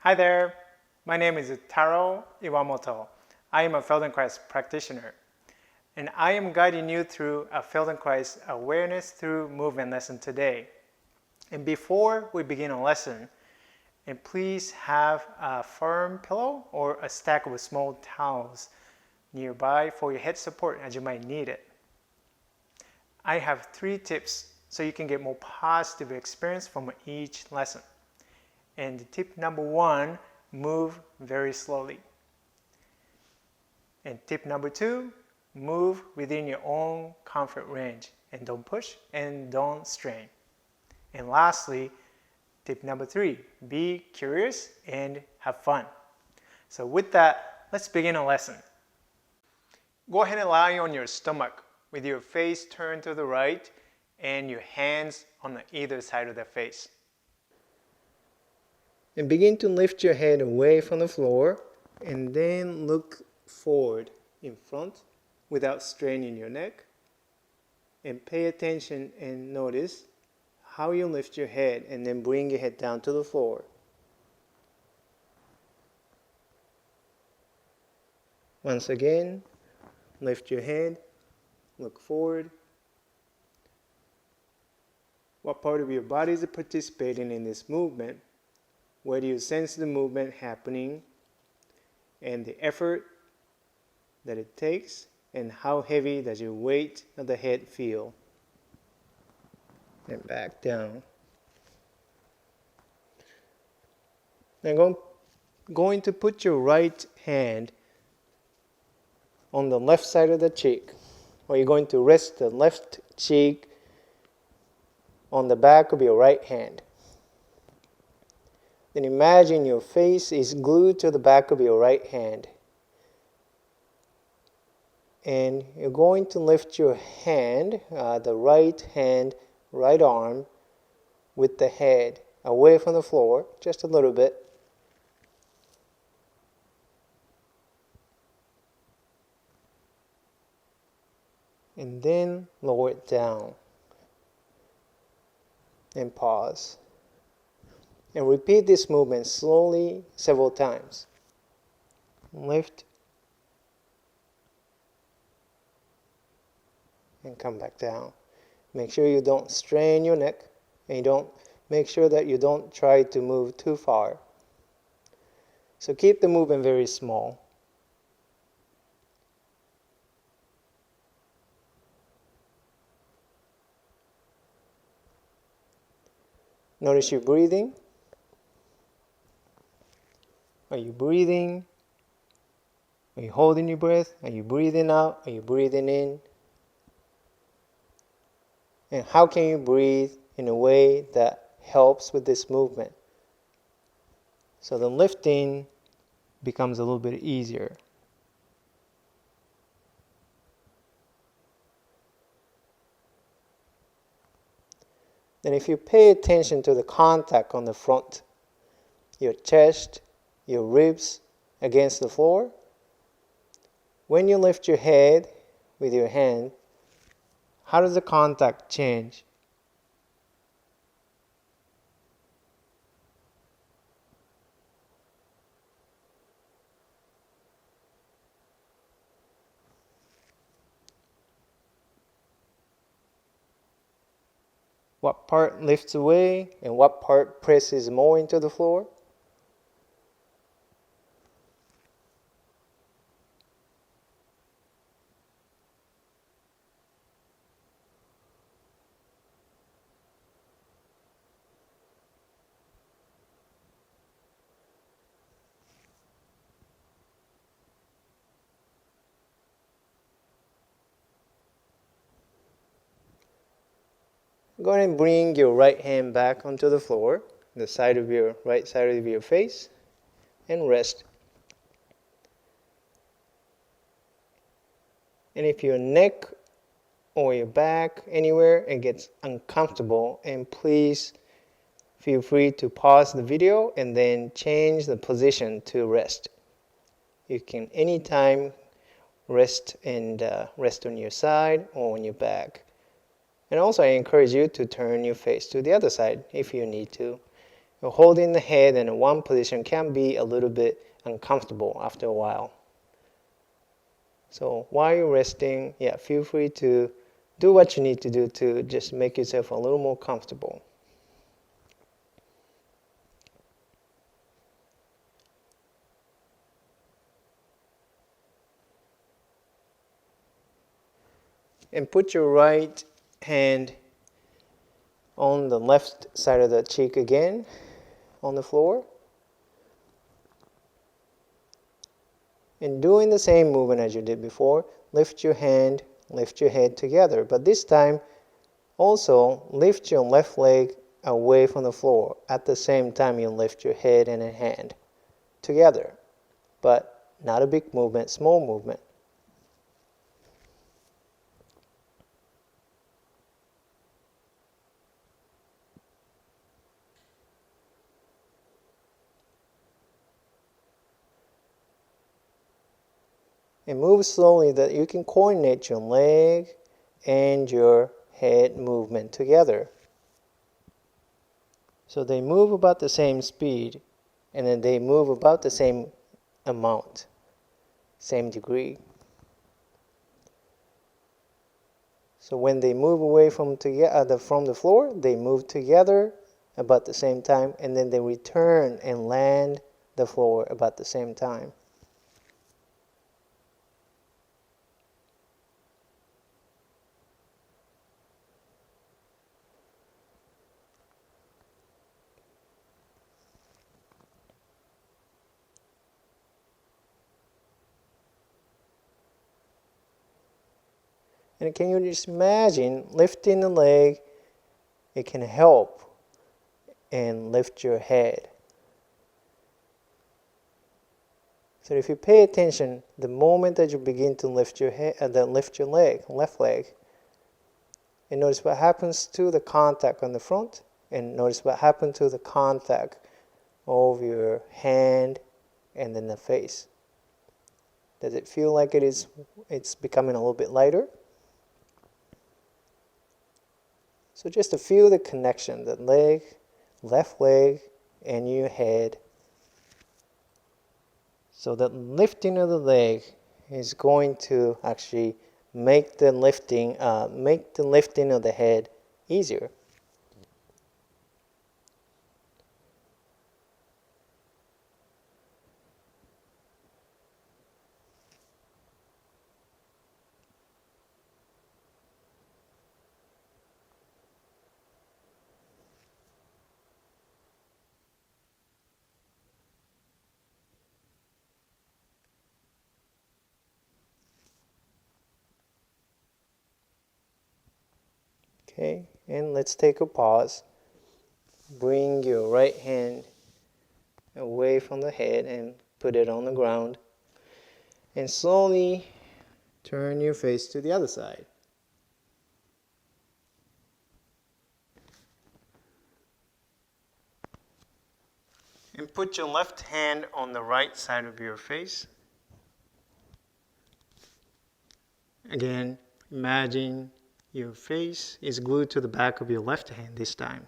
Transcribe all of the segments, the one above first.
Hi there, my name is Taro Iwamoto. I am a Feldenkrais practitioner, and I am guiding you through a Feldenkrais awareness through movement lesson today. And before we begin a lesson, and please have a firm pillow or a stack of small towels nearby for your head support as you might need it. I have 3 tips so you can get more positive experience from each lesson. And tip number 1, move very slowly. And tip number 2, move within your own comfort range and don't push and don't strain. And lastly, tip number 3, be curious and have fun. So with that, let's begin a lesson. Go ahead and lie on your stomach with your face turned to the right and your hands on either side of the face. And begin to lift your head away from the floor and then look forward in front without straining your neck. And pay attention and notice how you lift your head and then bring your head down to the floor. Once again, lift your head, look forward. What part of your body is participating in this movement? Where do you sense the movement happening and the effort that it takes, and how heavy does your weight of the head feel? And back down. Now going to put your right hand on the left side of the cheek, or you're going to rest the left cheek on the back of your right hand. Then imagine your face is glued to the back of your right hand. And you're going to lift your hand, the right arm, with the head away from the floor, just a little bit. And then lower it down. And pause. And repeat this movement slowly several times. Lift. And come back down. Make sure you don't strain your neck. And make sure that you don't try to move too far. So keep the movement very small. Notice your breathing. Are you breathing? Are you holding your breath? Are you breathing out? Are you breathing in? And how can you breathe in a way that helps with this movement? So the lifting becomes a little bit easier. Then if you pay attention to the contact on the front, your chest, your ribs against the floor, when you lift your head with your hand, how does the contact change? What part lifts away and what part presses more into the floor? Go ahead and bring your right hand back onto the floor, the side of your right side of your face, and rest. And if your neck or your back anywhere it gets uncomfortable, and please feel free to pause the video and then change the position to rest. You can anytime rest on your side or on your back. And also I encourage you to turn your face to the other side if you need to. Holding the head in one position can be a little bit uncomfortable after a while. So while you're resting, feel free to do what you need to do to just make yourself a little more comfortable. And put your right hand on the left side of the cheek again on the floor. And doing the same movement as you did before, lift your hand, lift your head together. But this time, also lift your left leg away from the floor. At the same time, you lift your head and hand together. But not a big movement, small movement. And move slowly that you can coordinate your leg and your head movement together. So they move about the same speed, and then they move about the same amount, same degree. So when they move away from the floor, they move together about the same time, and then they return and land the floor about the same time. And can you just imagine lifting the leg? It can help and lift your head. So if you pay attention, the moment that you begin to lift your head, lift your leg, left leg, and notice what happens to the contact on the front, and notice what happens to the contact of your hand and then the face. Does it feel like it's becoming a little bit lighter? So just to feel the connection, the leg, left leg, and your head. So the lifting of the leg is going to actually make the lifting of the head easier. Okay, and let's take a pause. Bring your right hand away from the head and put it on the ground. And slowly turn your face to the other side. And put your left hand on the right side of your face. Again, imagine your face is glued to the back of your left hand this time.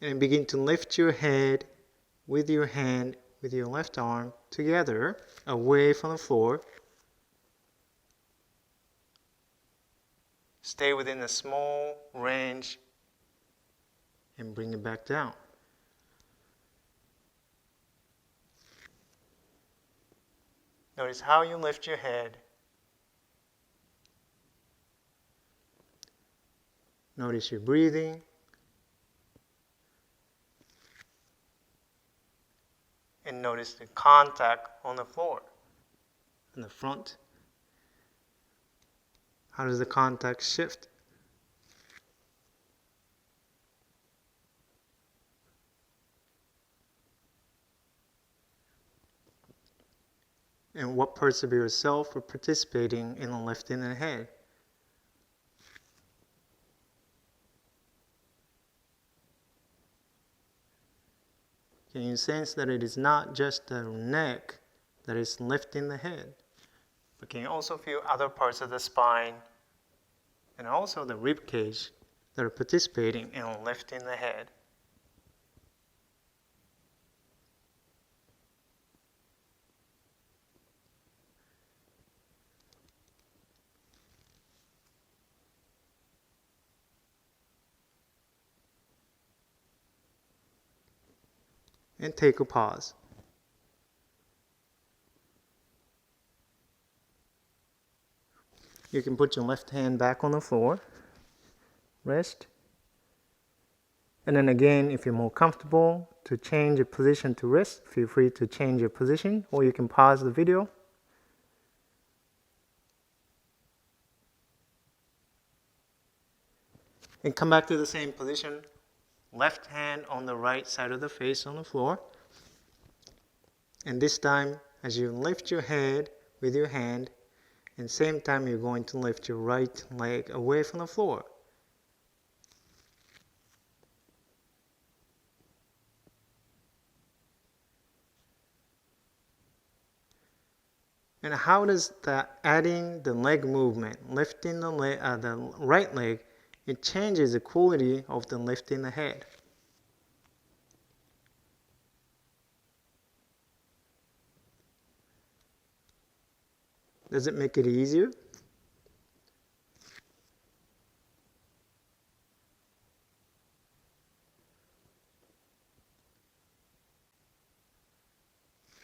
And begin to lift your head with your hand, with your left arm together, away from the floor. Stay within a small range and bring it back down. Notice how you lift your head. Notice your breathing. And notice the contact on the floor, in the front. How does the contact shift? And what parts of yourself are participating in the lifting of the head? Can you sense that it is not just the neck that is lifting the head, but can you also feel other parts of the spine and also the rib cage that are participating in lifting the head. And take a pause. You can put your left hand back on the floor, rest, and then again, if you're more comfortable to change your position to rest, feel free to change your position, or you can pause the video. And come back to the same position, left hand on the right side of the face on the floor. And this time, as you lift your head with your hand, and same time you're going to lift your right leg away from the floor. And how does that adding the leg movement, lifting the right leg, it changes the quality of the lifting the head. Does it make it easier?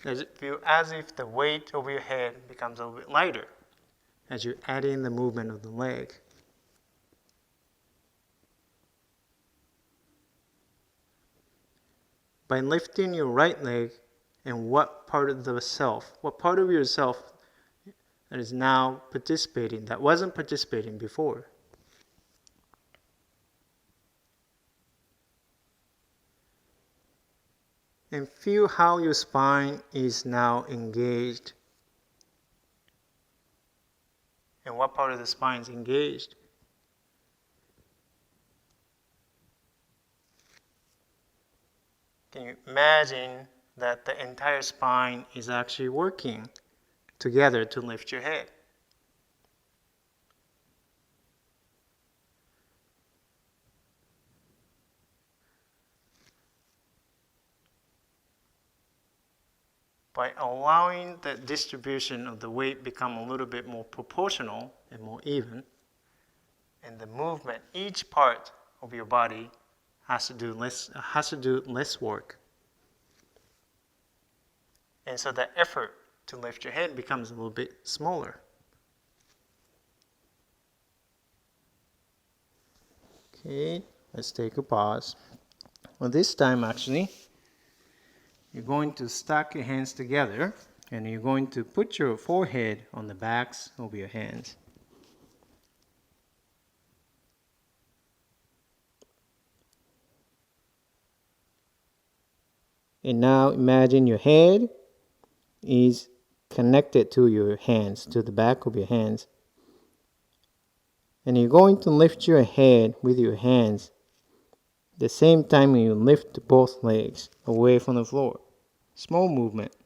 Does it feel as if the weight of your head becomes a little bit lighter as you add in the movement of the leg? By lifting your right leg, and what part of yourself that is now participating, that wasn't participating before? And feel how your spine is now engaged. And what part of the spine is engaged? Can you imagine that the entire spine is actually working together to lift your head? By allowing the distribution of the weight become a little bit more proportional and more even, and the movement, each part of your body has to do less work. And so the effort to lift your head becomes a little bit smaller. Okay, let's take a pause. Well, this time actually, you're going to stack your hands together and you're going to put your forehead on the backs of your hands. And now imagine your head is connected to your hands, to the back of your hands. And you're going to lift your head with your hands. The same time you lift both legs away from the floor. Small movement.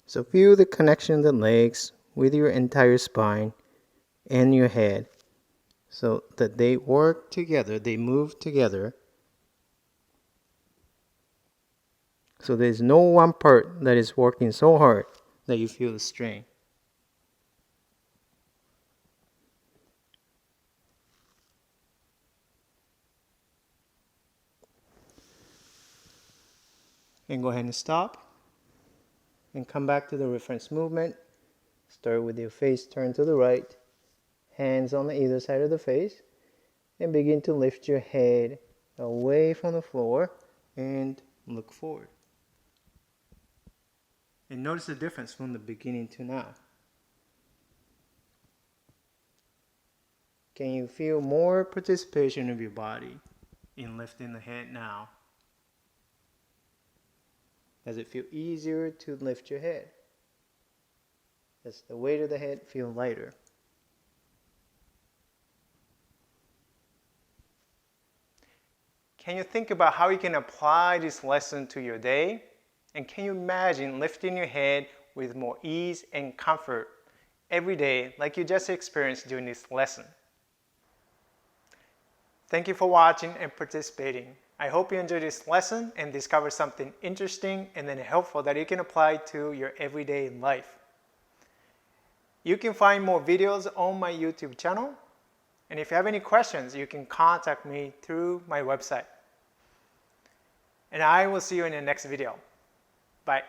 So feel the connection of the legs with your entire spine and your head so that they work together, they move together. So there's no one part that is working so hard that you feel the strain. And go ahead and stop. And come back to the reference movement. Start with your face turned to the right, hands on either side of the face, and begin to lift your head away from the floor and look forward. And notice the difference from the beginning to now. Can you feel more participation of your body in lifting the head now? Does it feel easier to lift your head? Does the weight of the head feel lighter? Can you think about how you can apply this lesson to your day? And can you imagine lifting your head with more ease and comfort every day like you just experienced during this lesson? Thank you for watching and participating. I hope you enjoyed this lesson and discovered something interesting and then helpful that you can apply to your everyday life. You can find more videos on my YouTube channel. And if you have any questions, you can contact me through my website. And I will see you in the next video. Bye.